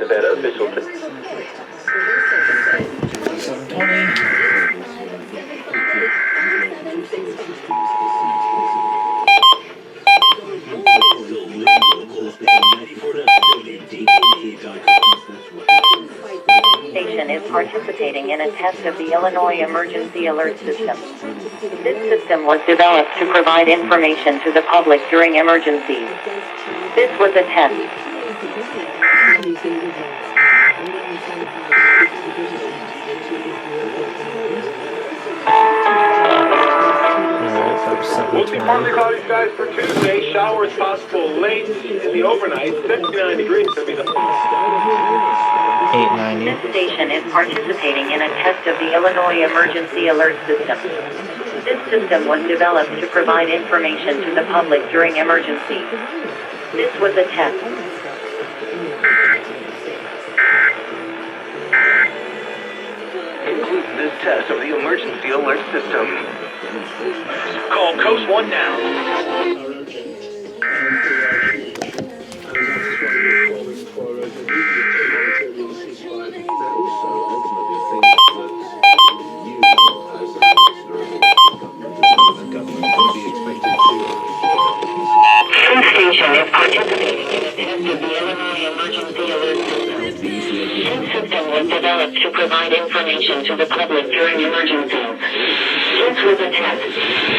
Nevada official. 720. Station is participating in a test of the Illinois Emergency Alert System. This system was developed to provide information to the public during emergencies. This was a test. Mostly partly cloudy skies for Tuesday. Showers possible late in the overnight. 59 degrees to be the 890. This station is participating in a test of the Illinois Emergency Alert System. This system was developed to provide information to the public during emergencies. This was a test. Includes this test of the emergency alert system. Call Coast 1 now. This station is participating in a test of the Illinois Emergency Alert System. This system was developed to provide information to the public during emergencies. This was a test.